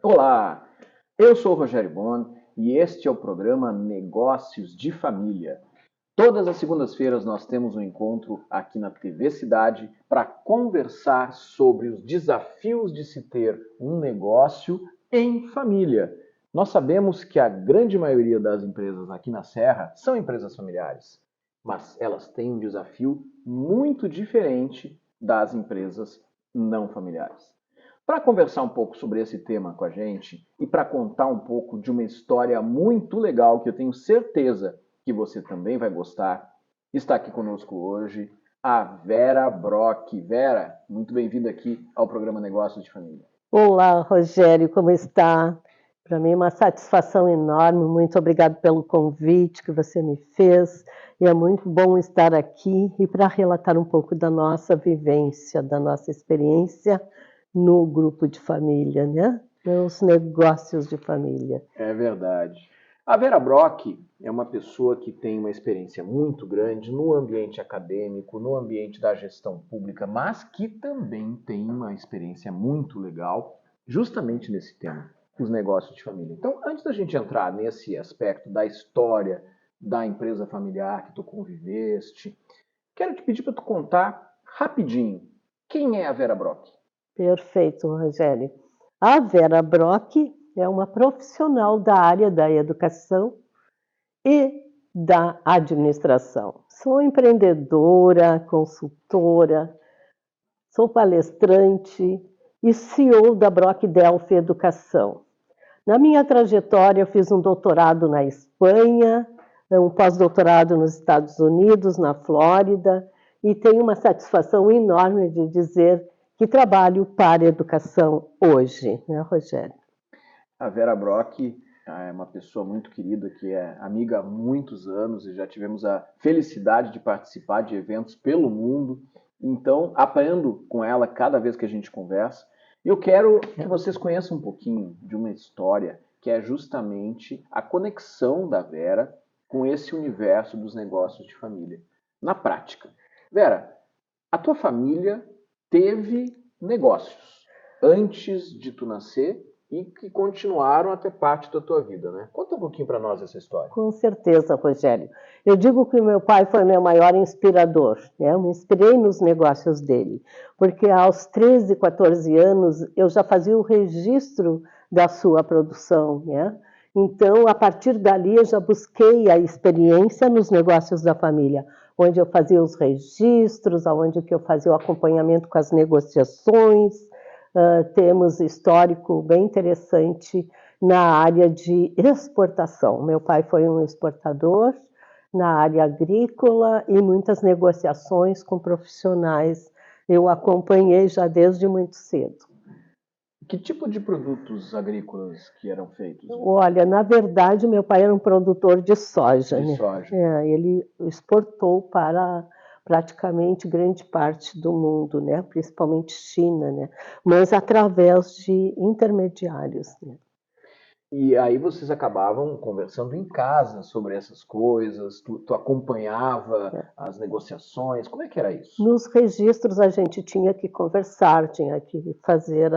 Olá, eu sou o Rogério Bon e este é o programa Negócios de Família. Todas as segundas-feiras nós temos um encontro aqui na TV Cidade para conversar sobre os desafios de se ter um negócio em família. Nós sabemos que a grande maioria das empresas aqui na Serra são empresas familiares, mas elas têm um desafio muito diferente das empresas não familiares. Para conversar um pouco sobre esse tema com a gente e para contar um pouco de uma história muito legal que eu tenho certeza que você também vai gostar, está aqui conosco hoje a Vera Brock. Vera, muito bem-vinda aqui ao programa Negócios de Família. Olá, Rogério, como está? Para mim é uma satisfação enorme, muito obrigado pelo convite que você me fez. E é muito bom estar aqui e para relatar um pouco da nossa vivência, da nossa experiência no grupo de família, né? Nos negócios de família. É verdade. A Vera Brock é uma pessoa que tem uma experiência muito grande no ambiente acadêmico, no ambiente da gestão pública, mas que também tem uma experiência muito legal justamente nesse tema, os negócios de família. Então, antes da gente entrar nesse aspecto da história da empresa familiar que tu conviveste, quero te pedir para tu contar rapidinho quem é a Vera Brock. Perfeito, Rogério. A Vera Brock é uma profissional da área da educação e da administração. Sou empreendedora, consultora, sou palestrante e CEO da Brock Delphi Educação. Na minha trajetória, eu fiz um doutorado na Espanha, um pós-doutorado nos Estados Unidos, na Flórida, e tenho uma satisfação enorme de dizer que trabalho para a educação hoje, né, Rogério? A Vera Brock é uma pessoa muito querida, que é amiga há muitos anos e já tivemos a felicidade de participar de eventos pelo mundo. Então, aprendo com ela cada vez que a gente conversa. Eu quero que vocês conheçam um pouquinho de uma história que é justamente a conexão da Vera com esse universo dos negócios de família. Na prática, Vera, a tua família teve negócios antes de tu nascer e que continuaram até parte da tua vida, né? Conta um pouquinho para nós essa história. Com certeza, Rogério. Eu digo que o meu pai foi meu maior inspirador, né? Eu me inspirei nos negócios dele, porque aos 13, 14 anos eu já fazia o registro da sua produção, né? Então, a partir dali, eu já busquei a experiência nos negócios da família, onde eu fazia os registros, onde eu fazia o acompanhamento com as negociações. Temos histórico bem interessante na área de exportação. Meu pai foi um exportador na área agrícola e muitas negociações com profissionais eu acompanhei já desde muito cedo. Que tipo de produtos agrícolas que eram feitos? Olha, na verdade, meu pai era um produtor de soja. De né? soja. Ele exportou para praticamente grande parte do mundo, né? Principalmente China, né? Mas através de intermediários. Né? E aí vocês acabavam conversando em casa sobre essas coisas, tu acompanhava as negociações, como é que era isso? Nos registros a gente tinha que conversar, tinha que fazer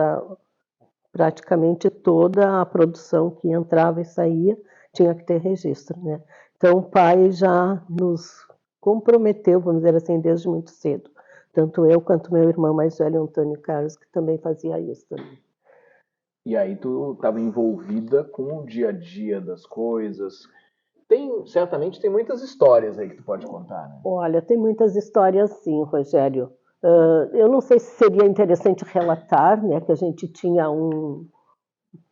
praticamente toda a produção que entrava e saía, tinha que ter registro, né? Então o pai já nos comprometeu, vamos dizer assim, desde muito cedo. Tanto eu quanto meu irmão mais velho, Antônio Carlos, que também fazia isso também. E aí tu estava envolvida com o dia a dia das coisas. Certamente tem muitas histórias aí que tu pode contar, né? Olha, tem muitas histórias sim, Rogério. Eu não sei se seria interessante relatar, né, que a gente tinha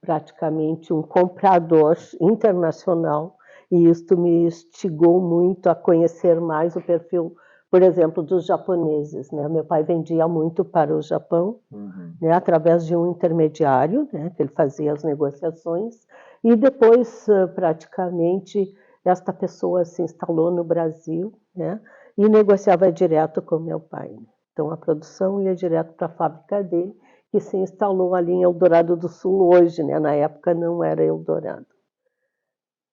praticamente um comprador internacional e isto me instigou muito a conhecer mais o perfil, por exemplo, dos japoneses, né? Meu pai vendia muito para o Japão, né, através de um intermediário, né, que ele fazia as negociações, e depois, praticamente, esta pessoa se instalou no Brasil, né, e negociava direto com meu pai. Então, a produção ia direto para a fábrica dele, que se instalou ali em Eldorado do Sul hoje, né? Na época não era Eldorado.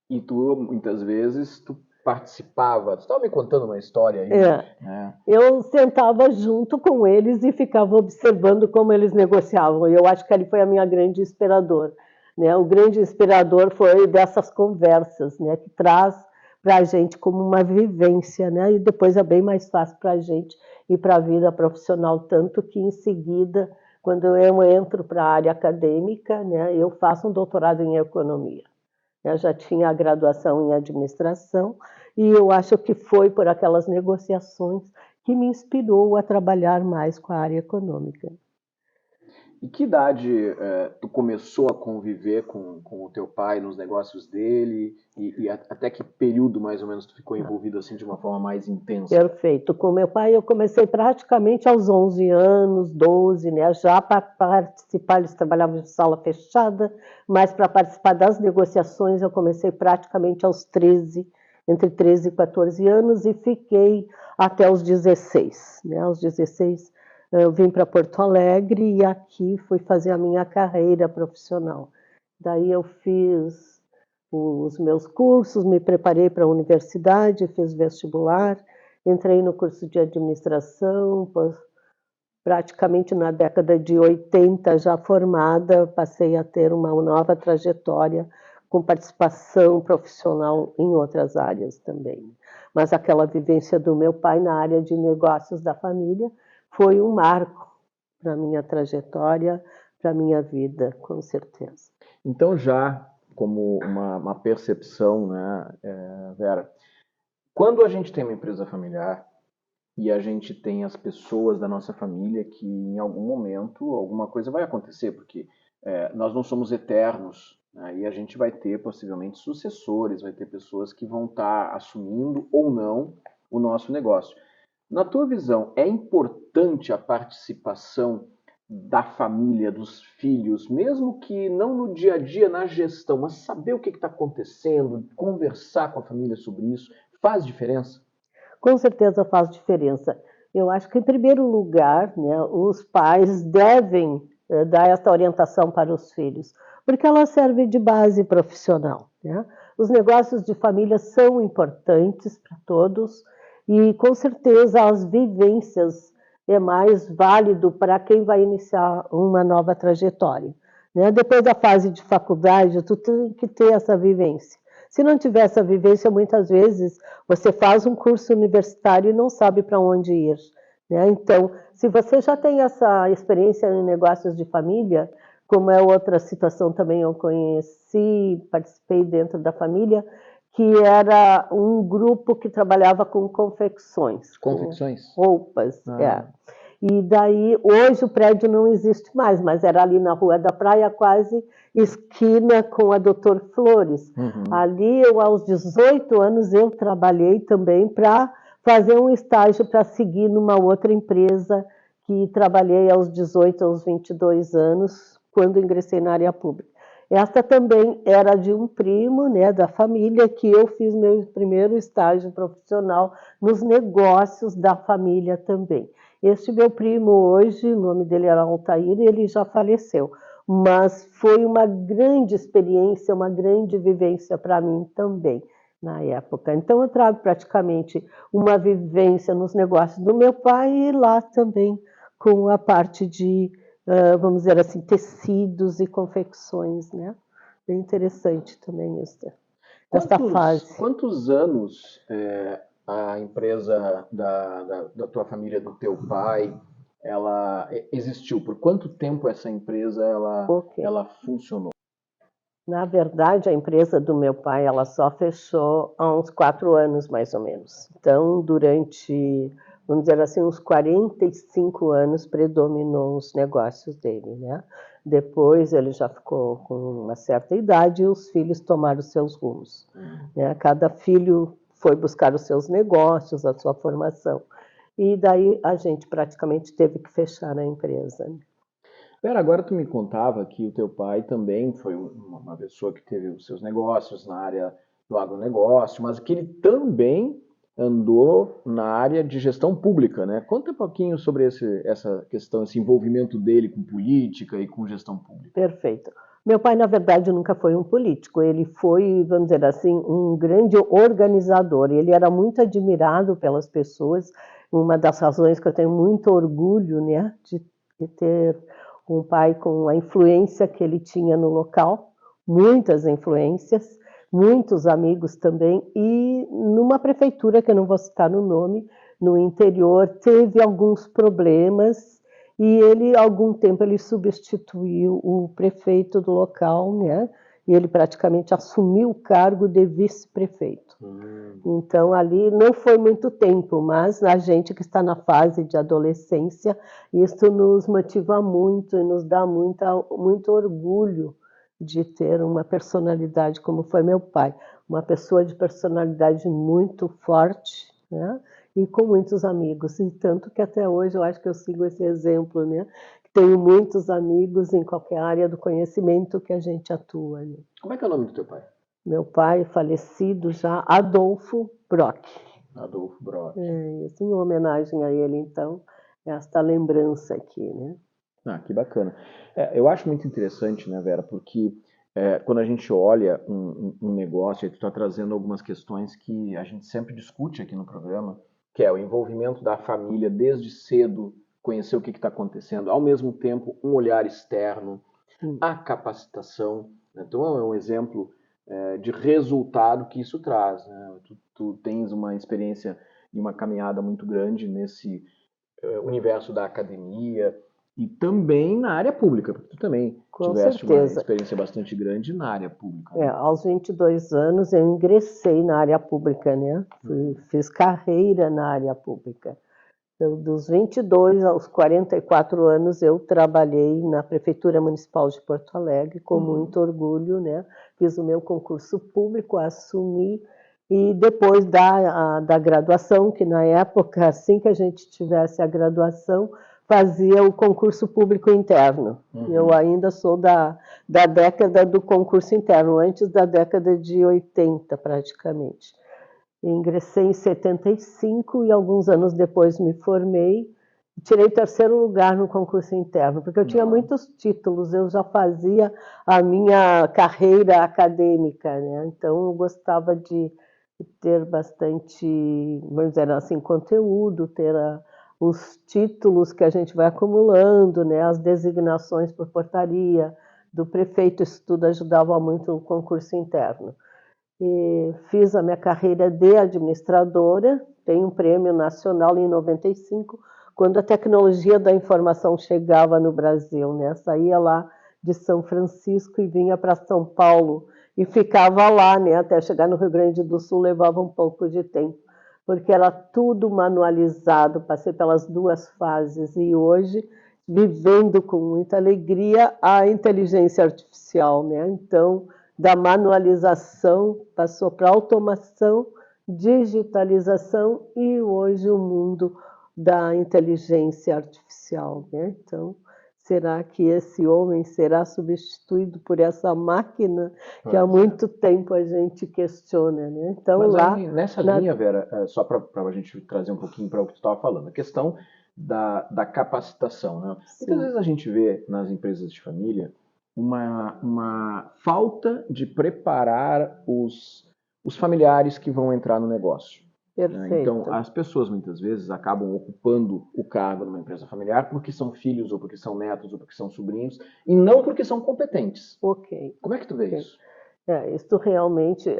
E tu, muitas vezes, tu participava, tu estava me contando uma história aí, né? Eu sentava junto com eles e ficava observando como eles negociavam. Eu acho que ali foi a minha grande inspiradora, né? O grande inspirador foi dessas conversas, né? Que traz para a gente como uma vivência, né? E depois é bem mais fácil para a gente ir para a vida profissional, tanto que em seguida, quando eu entro para a área acadêmica, né? Eu faço um doutorado em economia. Eu já tinha a graduação em administração e eu acho que foi por aquelas negociações que me inspirou a trabalhar mais com a área econômica. E que idade tu começou a conviver com o teu pai nos negócios dele e até que período mais ou menos tu ficou envolvido assim de uma forma mais intensa? Perfeito. Com meu pai eu comecei praticamente aos 11 anos, 12, né? Já para participar, eles trabalhavam em sala fechada, mas para participar das negociações eu comecei praticamente aos 13, entre 13 e 14 anos e fiquei até os 16, né? Aos 16 eu vim para Porto Alegre e aqui fui fazer a minha carreira profissional. Daí eu fiz os meus cursos, me preparei para a universidade, fiz vestibular, entrei no curso de administração, praticamente na década de 80 já formada, passei a ter uma nova trajetória com participação profissional em outras áreas também. Mas aquela vivência do meu pai na área de negócios da família foi um marco para a minha trajetória, para a minha vida, com certeza. Então já como uma percepção, né, Vera, quando a gente tem uma empresa familiar e a gente tem as pessoas da nossa família que em algum momento alguma coisa vai acontecer, porque nós não somos eternos, né, e a gente vai ter possivelmente sucessores, vai ter pessoas que vão estar assumindo ou não o nosso negócio. Na tua visão, é importante a participação da família, dos filhos, mesmo que não no dia a dia, na gestão, mas saber o que está acontecendo, conversar com a família sobre isso, faz diferença? Com certeza faz diferença. Eu acho que, em primeiro lugar, né, os pais devem dar essa orientação para os filhos, porque ela serve de base profissional, né? Os negócios de família são importantes para todos e, com certeza, as vivências é mais válido para quem vai iniciar uma nova trajetória, né? Depois da fase de faculdade, tu tem que ter essa vivência. Se não tiver essa vivência, muitas vezes você faz um curso universitário e não sabe para onde ir, né? Então, se você já tem essa experiência em negócios de família, como é outra situação também eu conheci, participei dentro da família, que era um grupo que trabalhava com confecções. Confecções? Com roupas, E daí, hoje o prédio não existe mais, mas era ali na Rua da Praia, quase esquina com a Doutor Flores. Uhum. Ali, eu, aos 18 anos, eu trabalhei também para fazer um estágio para seguir numa outra empresa que trabalhei aos 18, aos 22 anos, quando ingressei na área pública. Esta também era de um primo, né, da família, que eu fiz meu primeiro estágio profissional nos negócios da família também. Este meu primo hoje, o nome dele era Altair, e ele já faleceu. Mas foi uma grande experiência, uma grande vivência para mim também, na época. Então, eu trago praticamente uma vivência nos negócios do meu pai e lá também com a parte de, vamos dizer assim, tecidos e confecções, né? Bem interessante também esta fase. Quantos anos a empresa da tua família, do teu pai, ela existiu? Por quanto tempo essa empresa ela funcionou? Na verdade, a empresa do meu pai ela só fechou há uns 4 anos, mais ou menos. Então, durante, vamos dizer assim, uns 45 anos predominou os negócios dele, né? Depois ele já ficou com uma certa idade e os filhos tomaram os seus rumos, né? Cada filho foi buscar os seus negócios, a sua formação. E daí a gente praticamente teve que fechar a empresa. Pera, agora tu me contava que o teu pai também foi uma pessoa que teve os seus negócios na área do agronegócio, mas que ele também andou na área de gestão pública, né? Conta um pouquinho sobre essa questão, esse envolvimento dele com política e com gestão pública. Perfeito. Meu pai, na verdade, nunca foi um político, ele foi, vamos dizer assim, um grande organizador. Ele era muito admirado pelas pessoas, uma das razões que eu tenho muito orgulho, né, de ter um pai com a influência que ele tinha no local, muitas influências, muitos amigos também, e numa prefeitura, que eu não vou citar no nome, no interior, teve alguns problemas, e ele, algum tempo, ele substituiu o prefeito do local, né? E ele praticamente assumiu o cargo de vice-prefeito. Então, ali não foi muito tempo, mas a gente que está na fase de adolescência, isso nos motiva muito e nos dá muito orgulho de ter uma personalidade como foi meu pai. Uma pessoa de personalidade muito forte, né? E com muitos amigos. E tanto que até hoje eu acho que eu sigo esse exemplo, né? Tenho muitos amigos em qualquer área do conhecimento que a gente atua. Né? Como é que é o nome do teu pai? Meu pai, falecido já, Adolfo Brock. Adolfo Brock. Assim, em homenagem a ele, então, esta lembrança aqui, né? Ah, que bacana. Eu acho muito interessante, né, Vera, porque quando a gente olha um negócio, tu está trazendo algumas questões que a gente sempre discute aqui no programa, que é o envolvimento da família desde cedo, conhecer o que está acontecendo, ao mesmo tempo um olhar externo, a capacitação. Então é um exemplo de resultado que isso traz. Né? Tu tens uma experiência e uma caminhada muito grande nesse universo da academia e também na área pública, porque tu também tiveste uma experiência bastante grande na área pública. Né? Aos 22 anos eu ingressei na área pública, né? Fiz carreira na área pública. Então, dos 22 aos 44 anos eu trabalhei na Prefeitura Municipal de Porto Alegre com muito orgulho, né? Fiz o meu concurso público, assumi, e depois da graduação, que na época, assim que a gente tivesse a graduação, fazia o concurso público interno. Eu ainda sou da década do concurso interno, antes da década de 80, praticamente. Ingressei em 75 e alguns anos depois me formei. Tirei 3º lugar no concurso interno, porque eu tinha muitos títulos, eu já fazia a minha carreira acadêmica, né? Então eu gostava de ter bastante, vamos dizer assim, conteúdo, ter os títulos que a gente vai acumulando, né? As designações por portaria do prefeito, isso tudo ajudava muito no concurso interno. E fiz a minha carreira de administradora, tenho um prêmio nacional em 95, quando a tecnologia da informação chegava no Brasil, né? Saía lá de São Francisco e vinha para São Paulo e ficava lá, né? Até chegar no Rio Grande do Sul levava um pouco de tempo, porque era tudo manualizado, passei pelas 2 fases e hoje vivendo com muita alegria a inteligência artificial, né? Então, da manualização passou para automação, digitalização e hoje o mundo da inteligência artificial, né? Então, será que esse homem será substituído por essa máquina que há muito tempo a gente questiona, né? Então, mas lá aí, nessa linha, Vera, só para a gente trazer um pouquinho para o que tu estava falando, a questão da capacitação, né? Muitas vezes a gente vê nas empresas de família uma falta de preparar os familiares que vão entrar no negócio. Perfeito. Então, as pessoas muitas vezes acabam ocupando o cargo numa empresa familiar porque são filhos, ou porque são netos, ou porque são sobrinhos, e não porque são competentes. Ok. Como é que tu vê isso? Isso realmente,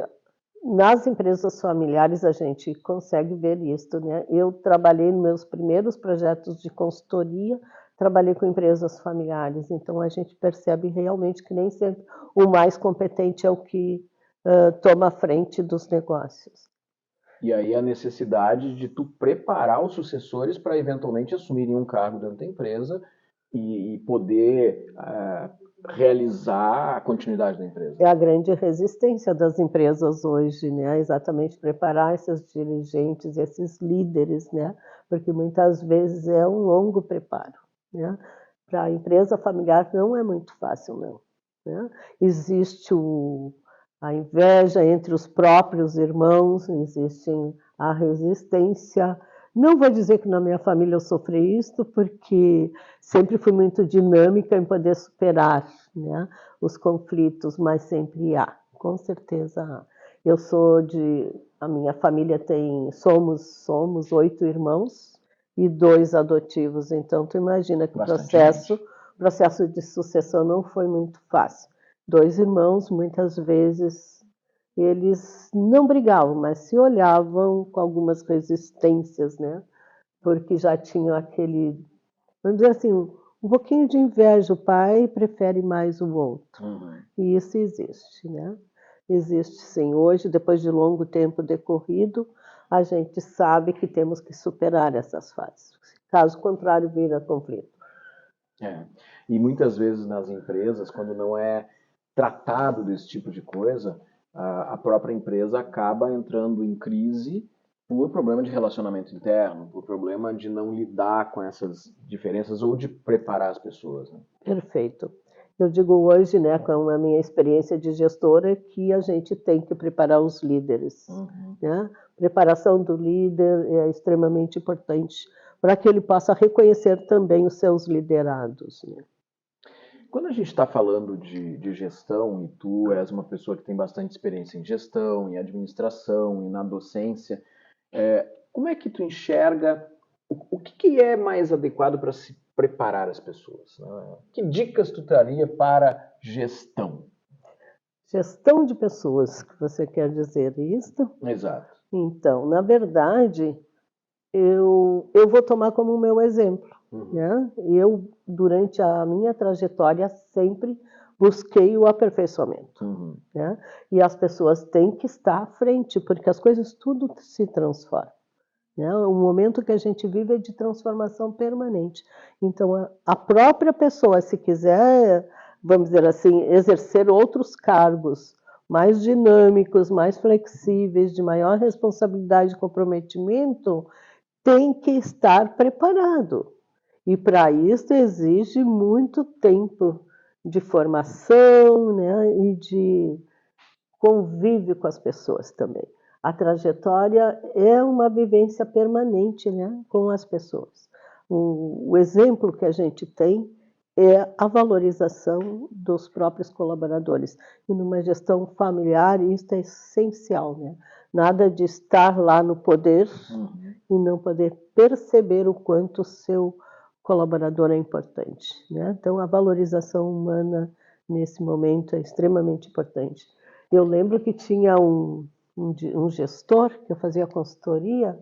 nas empresas familiares a gente consegue ver isso, né? Eu trabalhei nos meus primeiros projetos de consultoria, trabalhei com empresas familiares, então a gente percebe realmente que nem sempre o mais competente é o que toma a frente dos negócios. E aí a necessidade de tu preparar os sucessores para eventualmente assumirem um cargo dentro da empresa e poder realizar a continuidade da empresa. É a grande resistência das empresas hoje, né? Exatamente preparar esses dirigentes, esses líderes, né? Porque muitas vezes é um longo preparo, né? Para a empresa familiar não é muito fácil, não. Né? Existe a inveja entre os próprios irmãos, existe a resistência. Não vou dizer que na minha família eu sofri isso, porque sempre fui muito dinâmica em poder superar, né, os conflitos, mas sempre há, com certeza há. Eu sou a minha família somos 8 irmãos e 2 adotivos, então tu imagina que o processo de sucessão não foi muito fácil. Dois irmãos, muitas vezes, eles não brigavam, mas se olhavam com algumas resistências, né? Porque já tinham aquele, vamos dizer assim, um pouquinho de inveja. O pai prefere mais o outro. E isso existe, né? Existe sim. Hoje, depois de longo tempo decorrido, a gente sabe que temos que superar essas fases. Caso contrário, vira conflito. E muitas vezes nas empresas, quando não é tratado desse tipo de coisa, a própria empresa acaba entrando em crise por problema de relacionamento interno, por problema de não lidar com essas diferenças ou de preparar as pessoas. Né? Perfeito. Eu digo hoje, né, com a minha experiência de gestora, que a gente tem que preparar os líderes. Né? Preparação do líder é extremamente importante para que ele possa reconhecer também os seus liderados. Né? Quando a gente está falando de gestão, e tu és uma pessoa que tem bastante experiência em gestão, em administração e na docência, como é que tu enxerga o que é mais adequado para se preparar as pessoas? Né? Que dicas tu traria para gestão? Gestão de pessoas, que você quer dizer isso? Exato. Então, na verdade, eu vou tomar como meu exemplo. Né? Eu, durante a minha trajetória, sempre busquei o aperfeiçoamento. Né? E as pessoas têm que estar à frente, porque as coisas tudo se transformam. Né? O momento que a gente vive é de transformação permanente. Então, a própria pessoa, se quiser, vamos dizer assim, exercer outros cargos mais dinâmicos, mais flexíveis, de maior responsabilidade e comprometimento, tem que estar preparado. E para isso exige muito tempo de formação, né, e de convívio com as pessoas também. A trajetória é uma vivência permanente, né, com as pessoas. O exemplo que a gente tem é a valorização dos próprios colaboradores. E numa gestão familiar isso é essencial, né? Nada de estar lá no poder e não poder perceber o quanto o seu colaborador é importante, né? Então, a valorização humana nesse momento é extremamente importante. Eu lembro que tinha um gestor que eu fazia consultoria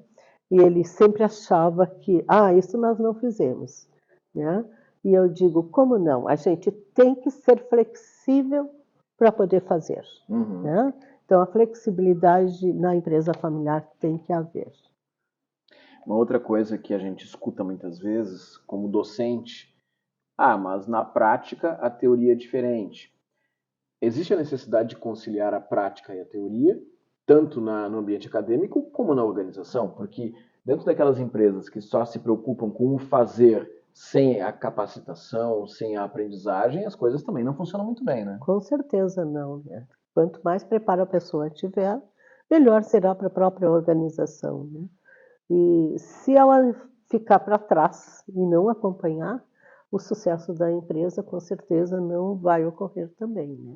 e ele sempre achava que, isso nós não fizemos, né? E eu digo, como não? A gente tem que ser flexível para poder fazer, né? Então, a flexibilidade na empresa familiar tem que haver. Uma outra coisa que a gente escuta muitas vezes, como docente, mas na prática a teoria é diferente. Existe a necessidade de conciliar a prática e a teoria, tanto no ambiente acadêmico como na organização, porque dentro daquelas empresas que só se preocupam com o fazer sem a capacitação, sem a aprendizagem, as coisas também não funcionam muito bem, né? Com certeza não, né? Quanto mais preparo a pessoa tiver, melhor será para a própria organização, né? E se ela ficar para trás e não acompanhar, o sucesso da empresa com certeza não vai ocorrer também, né?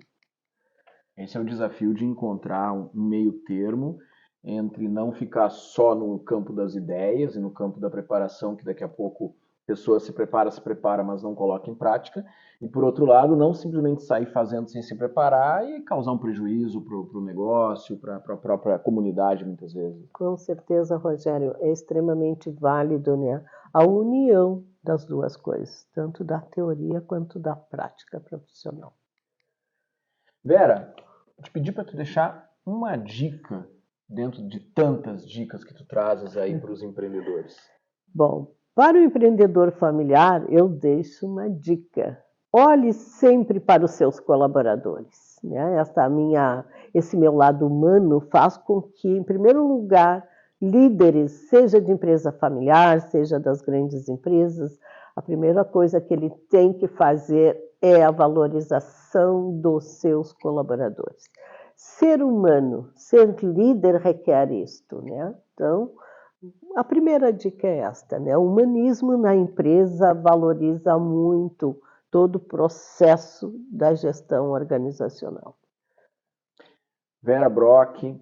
Esse é o desafio de encontrar um meio termo entre não ficar só no campo das ideias e no campo da preparação, que daqui a pouco a pessoa se prepara, mas não coloca em prática, e por outro lado, não simplesmente sair fazendo sem se preparar e causar um prejuízo para o negócio, para a própria comunidade, muitas vezes. Com certeza, Rogério, é extremamente válido, né? A união das duas coisas, tanto da teoria quanto da prática profissional. Vera, vou te pedir para tu deixar uma dica dentro de tantas dicas que tu trazes aí para os empreendedores. Bom, para o empreendedor familiar, eu deixo uma dica. Olhe sempre para os seus colaboradores. Né? Esse meu lado humano faz com que, em primeiro lugar, líderes, seja de empresa familiar, seja das grandes empresas, a primeira coisa que ele tem que fazer é a valorização dos seus colaboradores. Ser humano, ser líder requer isto, né? Então, a primeira dica é esta, né? O humanismo na empresa valoriza muito todo o processo da gestão organizacional. Vera Brock,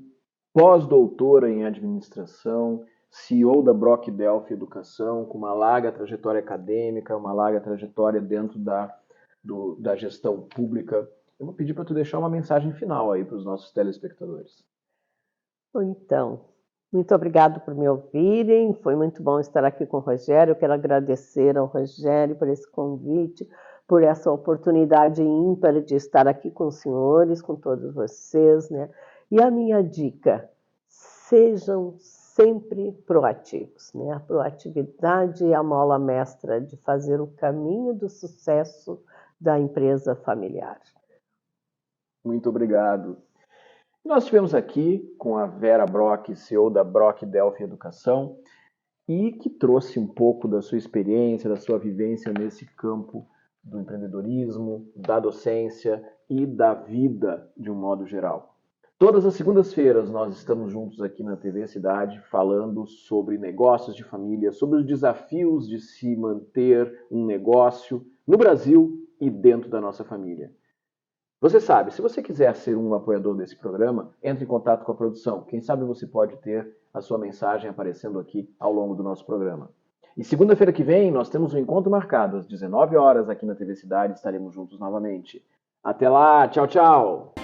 pós-doutora em administração, CEO da Brock Delphi Educação, com uma larga trajetória acadêmica, uma larga trajetória dentro da gestão pública. eu vou pedir para tu deixar uma mensagem final aí para os nossos telespectadores. Então, muito obrigado por me ouvirem, foi muito bom estar aqui com o Rogério, eu quero agradecer ao Rogério por esse convite, por essa oportunidade ímpar de estar aqui com os senhores, com todos vocês, né? E a minha dica, sejam sempre proativos, né? A proatividade é a mola mestra de fazer o caminho do sucesso da empresa familiar. Muito obrigado. Nós estivemos aqui com a Vera Brock, CEO da Brock Delphi Educação, e que trouxe um pouco da sua experiência, da sua vivência nesse campo do empreendedorismo, da docência e da vida de um modo geral. Todas as segundas-feiras nós estamos juntos aqui na TV Cidade falando sobre negócios de família, sobre os desafios de se manter um negócio no Brasil e dentro da nossa família. Você sabe, se você quiser ser um apoiador desse programa, entre em contato com a produção. Quem sabe você pode ter a sua mensagem aparecendo aqui ao longo do nosso programa. E segunda-feira que vem nós temos um encontro marcado às 19 horas aqui na TV Cidade, estaremos juntos novamente. Até lá, tchau, tchau!